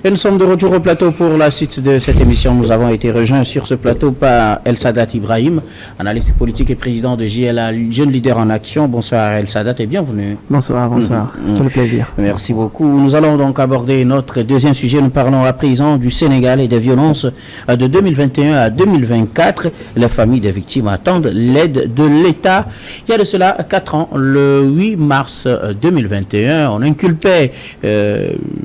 Et nous sommes de retour au plateau pour la suite de cette émission. Nous avons été rejoints sur ce plateau par El Sadat Ibrahim, analyste politique et président de JLA, Jeune Leader en Action. Bonsoir El Sadat et bienvenue. Bonsoir. C'est le plaisir. Merci beaucoup. Nous allons donc aborder notre deuxième sujet. Nous parlons à présent du Sénégal et des violences de 2021 à 2024. Les familles des victimes attendent l'aide de l'État. Il y a de cela 4 ans, le 8 mars 2021, on inculpait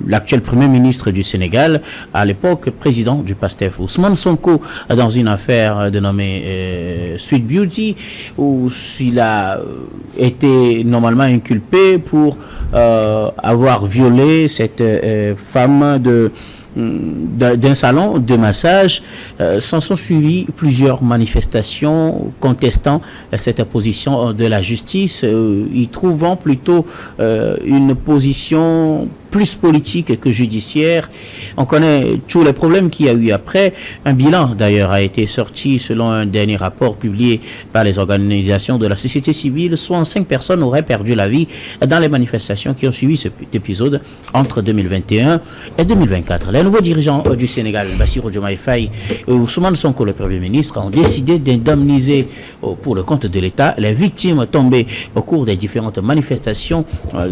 l'actuel Premier ministre du Sénégal, à l'époque président du PASTEF, Ousmane Sonko, dans une affaire dénommée Sweet Beauty, où il a été normalement inculpé pour avoir violé cette femme d'un salon de massage. S'en sont suivies plusieurs manifestations contestant cette position de la justice, y trouvant plutôt une position plus politique que judiciaire. On connaît tous les problèmes qu'il y a eu après. Un bilan d'ailleurs a été sorti selon un dernier rapport publié par les organisations de la société civile. 65 personnes auraient perdu la vie dans les manifestations qui ont suivi cet épisode entre 2021 et 2024. Les nouveaux dirigeants du Sénégal, Bassirou Diomaye Faye et Ousmane Sonko, le Premier ministre, ont décidé d'indemniser pour le compte de l'État les victimes tombées au cours des différentes manifestations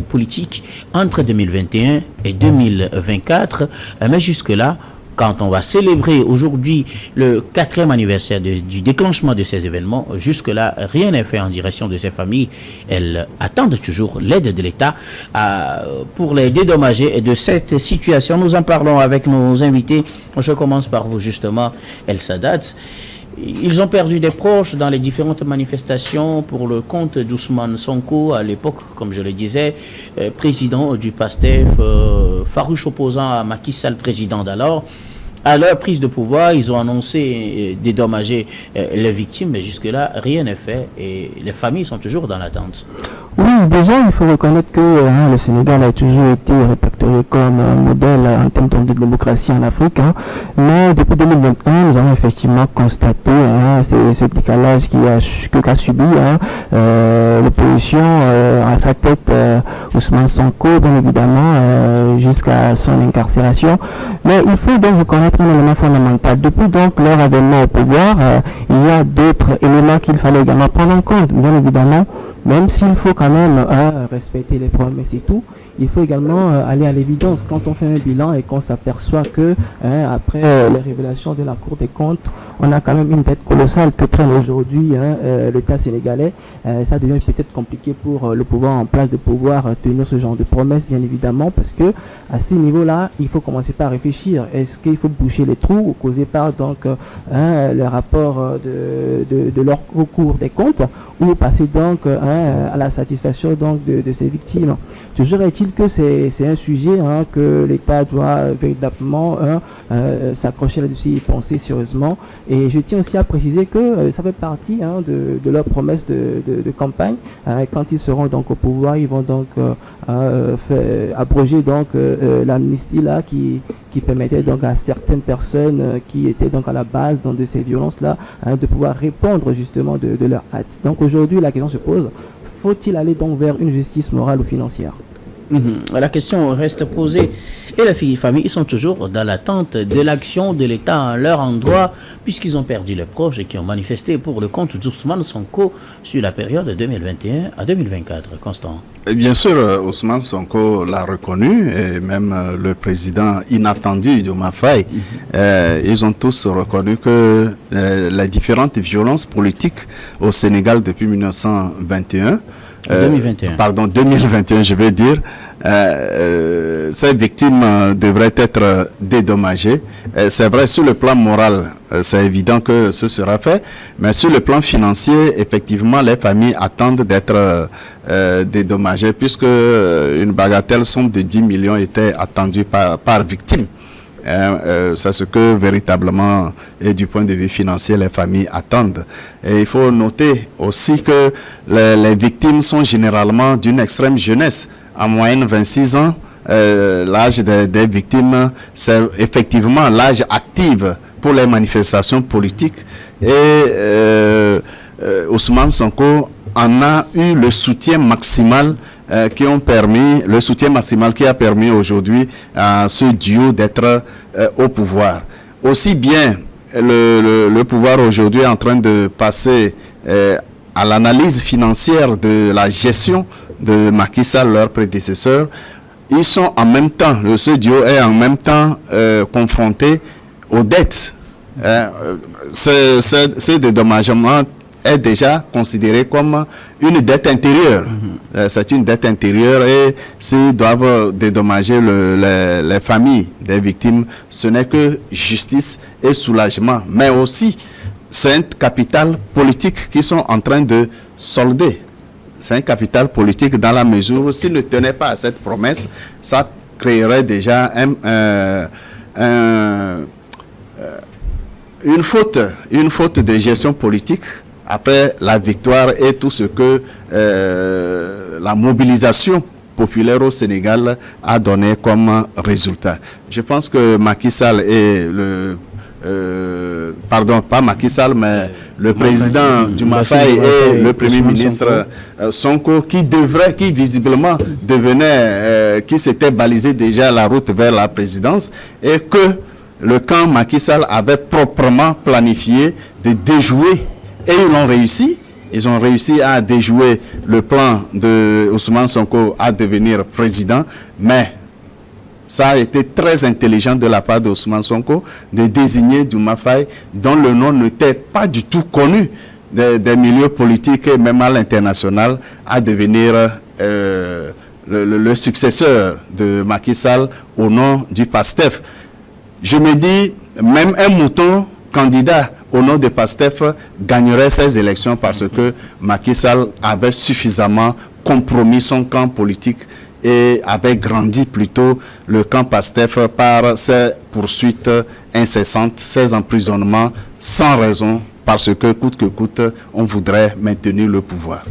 politiques entre 2021 et 2024. Mais jusque-là, quand on va célébrer aujourd'hui le 4e anniversaire du déclenchement de ces événements, jusque-là, rien n'est fait en direction de ces familles. Elles attendent toujours l'aide de l'État pour les dédommager de cette situation. Nous en parlons avec nos invités. Je commence par vous justement, El Sadat. Ils ont perdu des proches dans les différentes manifestations pour le compte d'Ousmane Sonko, à l'époque, comme je le disais, président du PASTEF, farouche opposant à Macky Sall, président d'alors. À leur prise de pouvoir, ils ont annoncé dédommager les victimes, mais jusque-là, rien n'est fait et les familles sont toujours dans l'attente. Oui, déjà, il faut reconnaître que le Sénégal a toujours été répertorié comme un modèle en termes de démocratie en Afrique. Mais depuis 2021, nous avons effectivement constaté ce décalage qu'a subi l'opposition à sa tête, Ousmane Sonko, bien évidemment, jusqu'à son incarcération. Mais il faut donc reconnaître un élément fondamental. Depuis donc leur avènement au pouvoir, il y a d'autres éléments qu'il fallait également prendre en compte, bien évidemment. Même s'il faut quand même respecter les promesses et tout, il faut également aller à l'évidence. Quand on fait un bilan et qu'on s'aperçoit que après les révélations de la Cour des comptes, on a quand même une dette colossale que traîne aujourd'hui l'État sénégalais. Ça devient peut-être compliqué pour le pouvoir en place de pouvoir tenir ce genre de promesses, bien évidemment, parce que à ce niveau-là, il faut commencer par réfléchir. Est-ce qu'il faut boucher les trous causés par donc le rapport de leur recours des comptes, ou passer donc à la satisfaction donc de ces victimes? Toujours est-il que c'est un sujet que l'État doit véritablement s'accrocher là-dessus et penser sérieusement. Et je tiens aussi à préciser que ça fait partie de leur promesse de campagne. Quand ils seront donc au pouvoir, ils vont donc abroger donc l'amnistie là qui permettait donc à certaines personnes qui étaient donc à la base donc de ces violences là de pouvoir répondre justement de leur acte. Donc aujourd'hui la question se pose, faut-il aller donc vers une justice morale ou financière? La question reste posée et les familles sont toujours dans l'attente de l'action de l'État à leur endroit, puisqu'ils ont perdu les proches et qui ont manifesté pour le compte d'Ousmane Sonko sur la période de 2021 à 2024. Constant. Et bien sûr, Ousmane Sonko l'a reconnu, et même le président inattendu Diomaye Faye, ils ont tous reconnu que les différentes violences politiques au Sénégal depuis 1921, 2021, je veux dire, ces victimes devraient être dédommagées. C'est vrai, sur le plan moral, c'est évident que ce sera fait, mais sur le plan financier, effectivement, les familles attendent d'être dédommagées, puisque une bagatelle somme de 10 millions était attendue par victime. C'est ce que véritablement, et du point de vue financier, les familles attendent. Et il faut noter aussi que les victimes sont généralement d'une extrême jeunesse, en moyenne 26 ans. L'âge des victimes, c'est effectivement l'âge actif pour les manifestations politiques. Et Ousmane Sonko en a eu le soutien maximal qui ont permis, le soutien maximal qui a permis aujourd'hui à ce duo d'être au pouvoir. Aussi bien le pouvoir aujourd'hui est en train de passer à l'analyse financière de la gestion de Macky Sall, leur prédécesseur. Ils sont en même temps, ce duo est en même temps confronté aux dettes. Ce dédommagement est déjà considéré comme une dette intérieure. C'est une dette intérieure et s'ils doivent dédommager les familles des victimes, ce n'est que justice et soulagement. Mais aussi, c'est un capital politique qu'ils sont en train de solder. C'est un capital politique dans la mesure où s'ils ne tenaient pas à cette promesse, ça créerait déjà une faute de gestion politique après la victoire et tout ce que la mobilisation populaire au Sénégal a donné comme résultat. Je pense que Macky Sall est pas Macky Sall, mais le président du Mafai et le premier ministre Sonko, qui visiblement qui s'était balisé déjà la route vers la présidence, et que le camp Macky Sall avait proprement planifié de déjouer, et ils l'ont réussi. Ils ont réussi à déjouer le plan de Ousmane Sonko à devenir président, mais ça a été très intelligent de la part de Ousmane Sonko de désigner Diomaye Faye, dont le nom n'était pas du tout connu des milieux politiques et même à l'international, à devenir le successeur de Macky Sall au nom du PASTEF. Je me dis, même un mouton candidat au nom de PASTEF gagnerait ces élections parce que Macky Sall avait suffisamment compromis son camp politique et avait grandi plutôt le camp PASTEF par ses poursuites incessantes, ses emprisonnements sans raison, parce que coûte, on voudrait maintenir le pouvoir.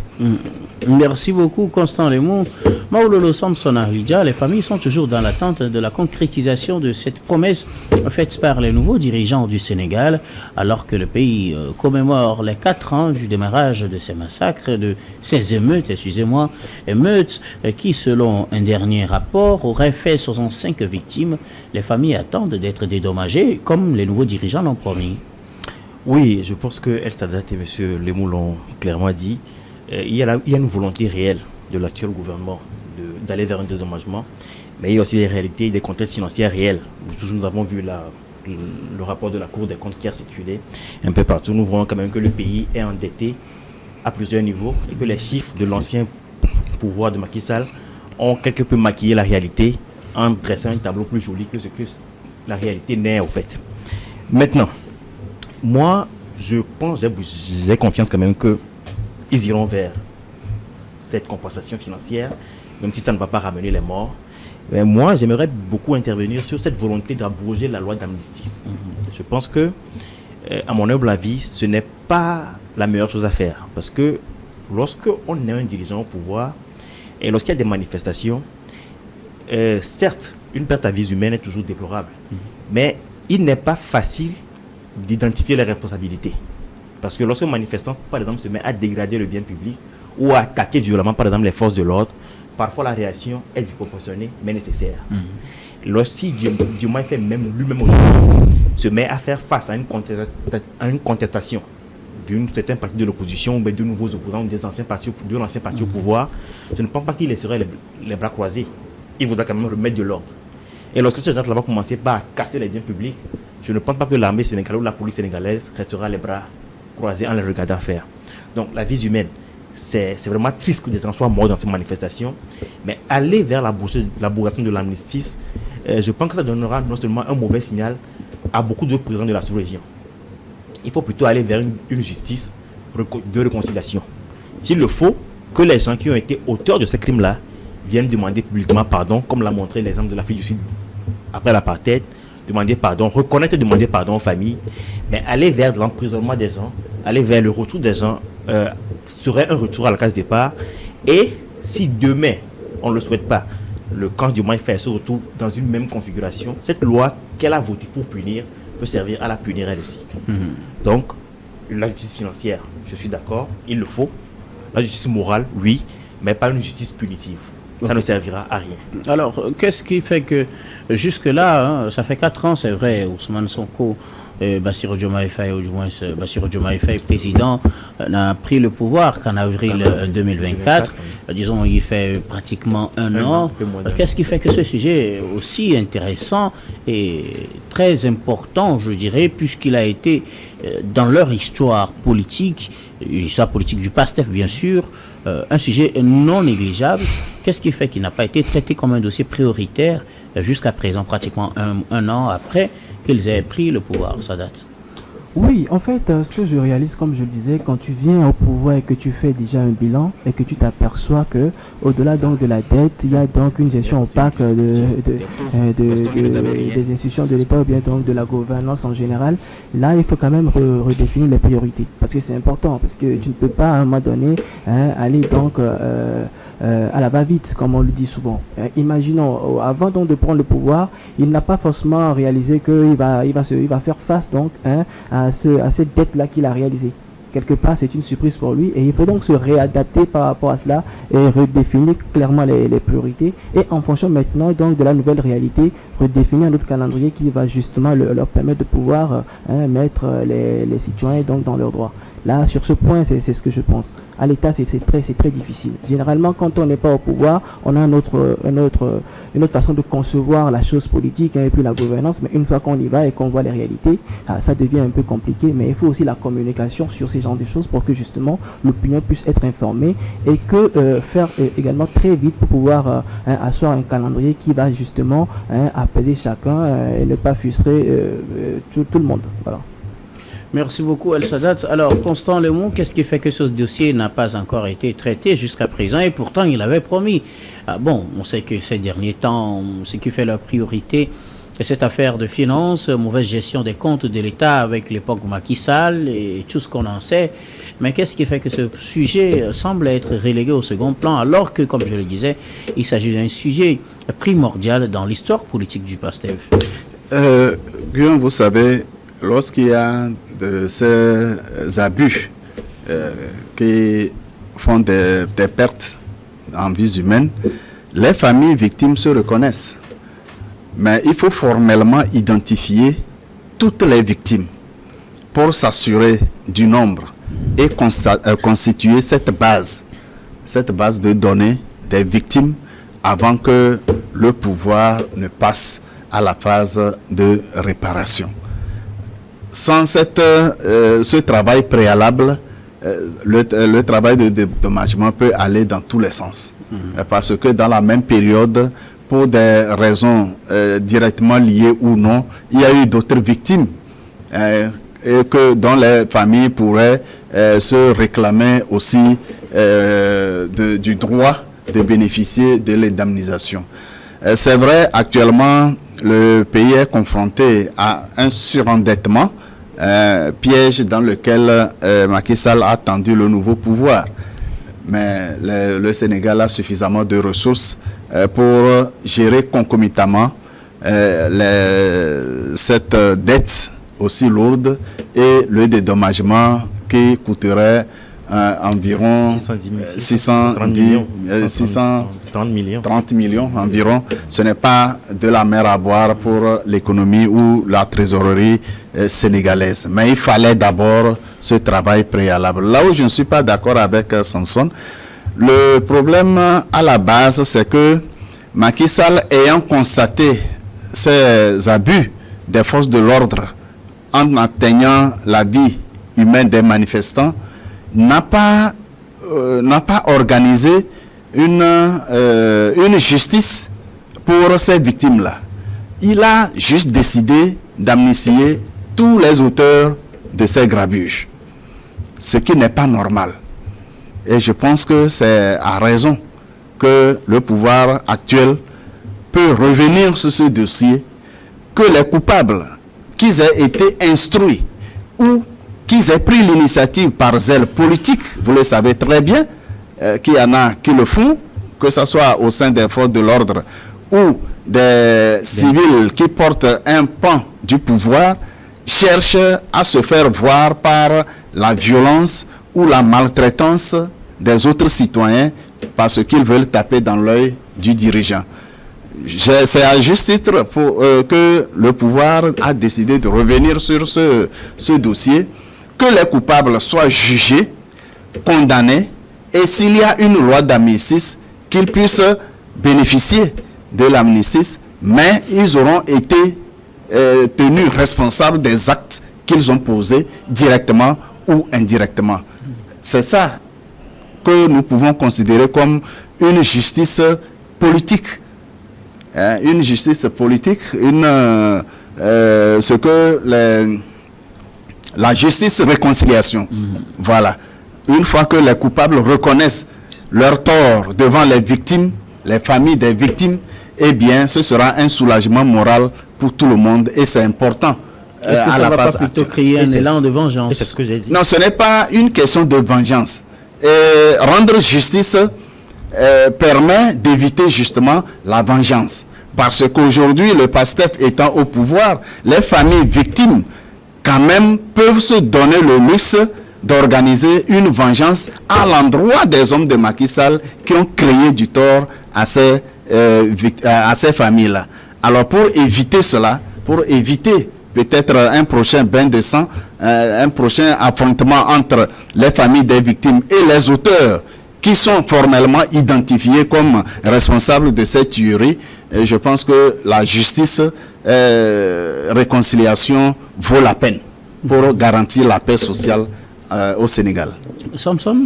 Merci beaucoup, Constant Lemou. Maoulolo Samson Aridja, les familles sont toujours dans l'attente de la concrétisation de cette promesse faite par les nouveaux dirigeants du Sénégal, alors que le pays commémore les 4 ans du démarrage de ces massacres, de ces émeutes, émeutes qui, selon un dernier rapport, auraient fait 65 victimes. Les familles attendent d'être dédommagées, comme les nouveaux dirigeants l'ont promis. Oui, je pense que El Sadat et M. Lemou l'ont clairement dit. Il y a une volonté réelle de l'actuel gouvernement d'aller vers un dédommagement, mais il y a aussi des réalités, des contraintes financières réelles. Nous avons vu le rapport de la Cour des comptes qui a circulé un peu partout. Nous voyons quand même que le pays est endetté à plusieurs niveaux et que les chiffres de l'ancien pouvoir de Macky Sall ont quelque peu maquillé la réalité en dressant un tableau plus joli que ce que la réalité n'est au fait. Maintenant, moi, je pense, j'ai confiance quand même que ils iront vers cette compensation financière, même si ça ne va pas ramener les morts. Mais moi, j'aimerais beaucoup intervenir sur cette volonté d'abroger la loi d'amnistie. Je pense que, à mon humble avis, ce n'est pas la meilleure chose à faire. Parce que lorsqu'on est un dirigeant au pouvoir, et lorsqu'il y a des manifestations, certes, une perte à vie humaine est toujours déplorable. Mais il n'est pas facile d'identifier les responsabilités. Parce que lorsqu'un manifestant, par exemple, se met à dégrader le bien public ou à attaquer violemment, par exemple, les forces de l'ordre, parfois la réaction est disproportionnée, mais nécessaire. Lorsqu'il Diomaye Faye lui-même aujourd'hui se met à faire face à une contestation d'une certaine partie de l'opposition, ou de nouveaux opposants, de l'ancien parti au pouvoir, je ne pense pas qu'il laisserait les bras croisés. Il voudra quand même remettre de l'ordre. Et lorsque ces gens-là vont commencer par casser les biens publics, je ne pense pas que l'armée sénégalaise ou la police sénégalaise restera les bras croisés en les regardant faire. Donc la vie humaine, c'est vraiment triste que des gens soient morts dans ces manifestations, mais aller vers l'abrogation de l'amnistie, je pense que ça donnera non seulement un mauvais signal à beaucoup d'autres présidents de la sous-région. Il faut plutôt aller vers une justice de réconciliation. S'il le faut, que les gens qui ont été auteurs de ces crimes-là viennent demander publiquement pardon, comme l'a montré l'exemple de l'Afrique du Sud après l'apartheid, demander pardon, reconnaître et demander pardon aux familles, mais aller vers l'emprisonnement des gens, aller vers le retour des gens, serait un retour à la case départ. Et si demain, on ne le souhaite pas, le camp du Diomaye Faye se retrouve dans une même configuration, cette loi qu'elle a votée pour punir peut servir à la punir elle aussi. Donc, la justice financière, je suis d'accord, il le faut. La justice morale, oui. mais pas une justice punitive. Ça ne servira à rien. Alors, qu'est-ce qui fait que jusque-là, ça fait 4 ans, c'est vrai, Ousmane Sonko, Bassirou Diomaye Faye, ou du moins Bassirou Diomaye Faye, président, n'a pris le pouvoir qu'en avril 2024. Disons, il fait pratiquement un an. Qu'est-ce qui fait que ce sujet est aussi intéressant et très important, je dirais, puisqu'il a été dans leur histoire politique, l'histoire politique du PASTEF bien sûr, un sujet non négligeable. Qu'est-ce qui fait qu'il n'a pas été traité comme un dossier prioritaire jusqu'à présent, pratiquement un an après qu'ils aient pris le pouvoir, Sadat? Oui, en fait, ce que je réalise, comme je le disais, quand tu viens au pouvoir et que tu fais déjà un bilan et que tu t'aperçois que, au-delà donc de la dette, il y a donc une gestion opaque des institutions de l'État ou bien donc de la gouvernance en général. Là, il faut quand même redéfinir les priorités parce que c'est important, parce que tu ne peux pas à un moment donné aller donc à la va-vite, comme on le dit souvent. Imaginons, avant donc de prendre le pouvoir, il n'a pas forcément réalisé qu'il va faire face donc à cette dette-là qu'il a réalisée. Quelque part, c'est une surprise pour lui et il faut donc se réadapter par rapport à cela et redéfinir clairement les priorités et en fonction maintenant donc de la nouvelle réalité, redéfinir un autre calendrier qui va justement leur permettre de pouvoir mettre les citoyens donc dans leurs droits. Là, sur ce point, c'est ce que je pense. À l'État, c'est très difficile. Généralement, quand on n'est pas au pouvoir, on a une autre façon de concevoir la chose politique et puis la gouvernance. Mais une fois qu'on y va et qu'on voit les réalités, ça devient un peu compliqué. Mais il faut aussi la communication sur ces genres de choses pour que justement l'opinion puisse être informée et que faire également très vite pour pouvoir asseoir un calendrier qui va justement apaiser chacun et ne pas frustrer tout le monde. Voilà. Merci beaucoup, El Sadat. Alors, Constant Lemon, qu'est-ce qui fait que ce dossier n'a pas encore été traité jusqu'à présent et pourtant il avait promis? Bon, on sait que ces derniers temps, ce qui fait leur priorité, c'est cette affaire de finances, mauvaise gestion des comptes de l'État avec l'époque Macky Sall et tout ce qu'on en sait. Mais qu'est-ce qui fait que ce sujet semble être relégué au second plan alors que, comme je le disais, il s'agit d'un sujet primordial dans l'histoire politique du PASTEF? Guillaume, vous savez, lorsqu'il y a de ces abus qui font des pertes en vies humaines, les familles victimes se reconnaissent. Mais il faut formellement identifier toutes les victimes pour s'assurer du nombre et constituer cette base de données des victimes avant que le pouvoir ne passe à la phase de réparation. Sans ce travail préalable, le travail de dédommagement peut aller dans tous les sens. Parce que dans la même période, pour des raisons directement liées ou non, il y a eu d'autres victimes et dont les familles pourraient se réclamer aussi du droit de bénéficier de l'indemnisation. C'est vrai, actuellement, le pays est confronté à un surendettement, piège dans lequel Macky Sall a tendu le nouveau pouvoir. Mais le Sénégal a suffisamment de ressources pour gérer concomitamment cette dette aussi lourde et le dédommagement qui coûterait environ 630 millions environ. Ce n'est pas de la mer à boire pour l'économie ou la trésorerie sénégalaise. Mais il fallait d'abord ce travail préalable. Là où je ne suis pas d'accord avec Samson, le problème à la base, c'est que Macky Sall, ayant constaté ces abus des forces de l'ordre en atteignant la vie humaine des manifestants, n'a pas organisé une justice pour ces victimes-là. Il a juste décidé d'amnistier tous les auteurs de ces grabuges, ce qui n'est pas normal. Et je pense que c'est à raison que le pouvoir actuel peut revenir sur ce dossier, que les coupables, qu'ils aient été instruits ou qu'ils aient pris l'initiative par zèle politique, vous le savez très bien, qu'il y en a qui le font, que ce soit au sein des forces de l'ordre ou des civils qui portent un pan du pouvoir, cherchent à se faire voir par la violence ou la maltraitance des autres citoyens parce qu'ils veulent taper dans l'œil du dirigeant. C'est à juste titre pour, que le pouvoir a décidé de revenir sur ce dossier, que les coupables soient jugés, condamnés, et s'il y a une loi d'amnistie, qu'ils puissent bénéficier de l'amnistie, mais ils auront été tenus responsables des actes qu'ils ont posés directement ou indirectement. C'est ça que nous pouvons considérer comme une justice politique. Une justice politique, ce que la justice réconciliation. Voilà. Une fois que les coupables reconnaissent leur tort devant les victimes, les familles des victimes, eh bien, ce sera un soulagement moral pour tout le monde et c'est important. Est-ce que ça ne va pas plutôt créer un élan de vengeance? C'est ce que j'ai dit. Non, ce n'est pas une question de vengeance. Rendre justice permet d'éviter justement la vengeance. Parce qu'aujourd'hui, le PASTEF étant au pouvoir, les familles victimes, quand même, peuvent se donner le luxe d'organiser une vengeance à l'endroit des hommes de Macky Sall qui ont créé du tort à ces familles-là. Alors, pour éviter cela, pour éviter peut-être un prochain bain de sang, un prochain affrontement entre les familles des victimes et les auteurs qui sont formellement identifiés comme responsables de cette tuerie, je pense que la justice réconciliation vaut la peine pour garantir la paix sociale au Sénégal. Samson?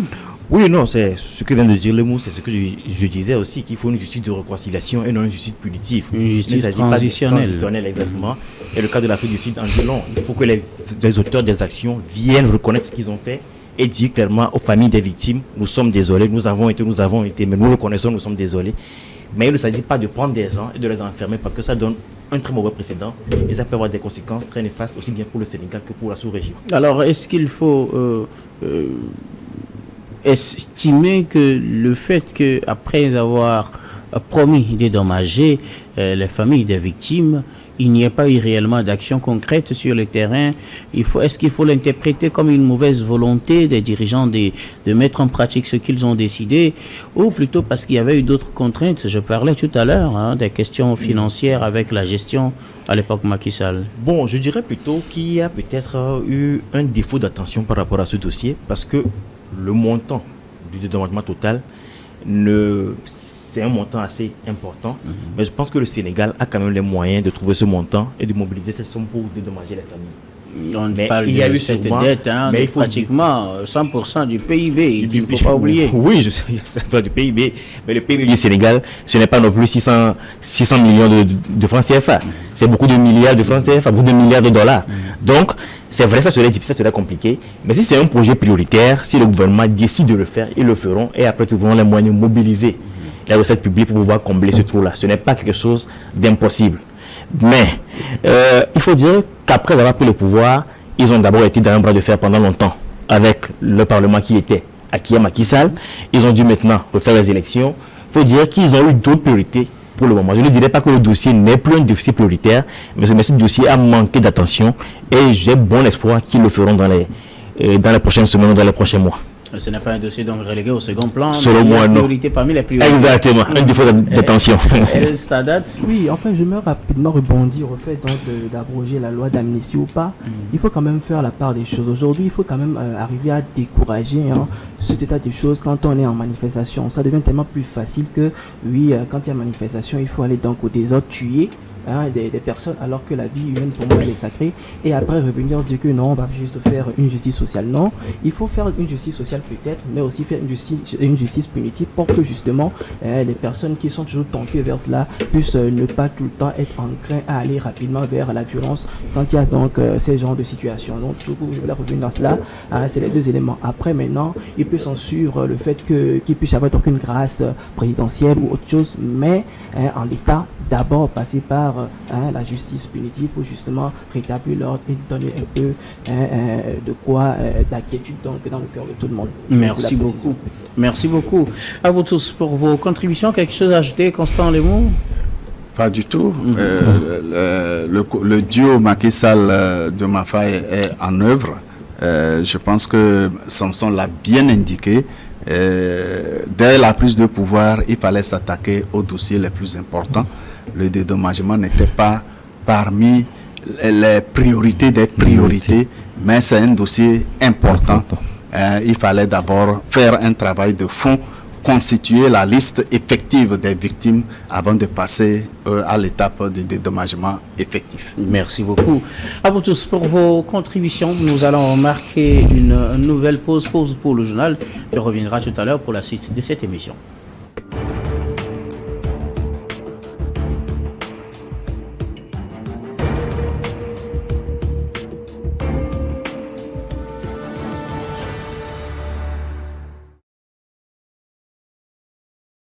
Oui, non, c'est ce que vient de dire Lemou, c'est ce que je disais aussi, qu'il faut une justice de réconciliation et non une justice punitive. Une justice transitionnelle. Exactement. Et le cas de l'Afrique du Sud en dit long. Il faut que les auteurs des actions viennent reconnaître ce qu'ils ont fait et dire clairement aux familles des victimes, nous sommes désolés, nous avons été, mais nous reconnaissons, nous sommes désolés. Mais il ne s'agit pas de prendre des gens et de les enfermer parce que ça donne un très mauvais précédent et ça peut avoir des conséquences très néfastes aussi bien pour le Sénégal que pour la sous-région. Alors, est-ce qu'il faut estimer que le fait qu'après avoir promis de dédommager les familles des victimes, il n'y a pas eu réellement d'action concrète sur le terrain, est-ce qu'il faut l'interpréter comme une mauvaise volonté des dirigeants de mettre en pratique ce qu'ils ont décidé, ou plutôt parce qu'il y avait eu d'autres contraintes? Je parlais tout à l'heure des questions financières avec la gestion à l'époque Macky Sall. Bon, je dirais plutôt qu'il y a peut-être eu un défaut d'attention par rapport à ce dossier, parce que le montant du dédommagement total, c'est un montant assez important, mais je pense que le Sénégal a quand même les moyens de trouver ce montant et de mobiliser cette somme pour dédommager les familles. On parle de cette dette, mais il faut pratiquement 100% du PIB, il ne faut pas oublier. Oui, je sais, c'est du PIB, mais le PIB du Sénégal, ce n'est pas non plus 600 millions de francs CFA. C'est beaucoup de milliards de francs CFA, beaucoup de milliards de dollars. Donc, c'est vrai, ça serait difficile, ça serait compliqué, mais si c'est un projet prioritaire, si le gouvernement décide de le faire, ils le feront, et après, ils auront les moyens de mobiliser les recettes publiques pour pouvoir combler ce trou-là. Ce n'est pas quelque chose d'impossible. Mais il faut dire qu'après avoir pris le pouvoir, ils ont d'abord été dans un bras de fer pendant longtemps avec le Parlement qui était acquis à Macky Sall. Ils ont dû maintenant refaire les élections. Il faut dire qu'ils ont eu d'autres priorités pour le moment. Je ne dirais pas que le dossier n'est plus un dossier prioritaire, mais ce dossier a manqué d'attention et j'ai bon espoir qu'ils le feront dans les prochaines semaines ou dans les prochains mois. Ce n'est pas un dossier donc relégué au second plan. Selon moi, non. Parmi les priorités. Exactement, un défaut d'attention. Oui, enfin, je me rapidement rebondir au fait d'abroger la loi d'amnistie ou pas. Il faut quand même faire la part des choses. Aujourd'hui, il faut quand même arriver à décourager cet état de choses quand on est en manifestation. Ça devient tellement plus facile que, oui, quand il y a manifestation, il faut aller donc au désordre, tuer des personnes, alors que la vie humaine pour moi elle est sacrée, et après revenir dire que non, on va juste faire une justice sociale. Non, il faut faire une justice sociale peut-être, mais aussi faire une justice punitive pour que justement les personnes qui sont toujours tentées vers cela puissent ne pas tout le temps être enclins à aller rapidement vers la violence quand il y a donc ces genres de situations. Donc du coup, je vais revenir dans cela. C'est les deux éléments. Après maintenant, il peut s'en suivre le fait qu'il puisse y avoir donc une grâce présidentielle ou autre chose, mais en l'état, d'abord passer par la justice punitive pour justement rétablir l'ordre et donner un peu de quoi d'inquiétude dans le cœur de tout le monde. Merci beaucoup. Merci beaucoup. À vous tous pour vos contributions. Quelque chose à ajouter, Constant Lemou? Pas du tout. Le duo Macky Sall de Mafaye est en œuvre. Je pense que Samson l'a bien indiqué. Dès la prise de pouvoir, il fallait s'attaquer aux dossiers les plus importants. Le dédommagement n'était pas parmi les priorités des priorités, mais c'est un dossier important. Il fallait d'abord faire un travail de fond, constituer la liste effective des victimes avant de passer à l'étape du dédommagement effectif. Merci beaucoup à vous tous pour vos contributions. Nous allons marquer une nouvelle pause pour le journal. On reviendra tout à l'heure pour la suite de cette émission.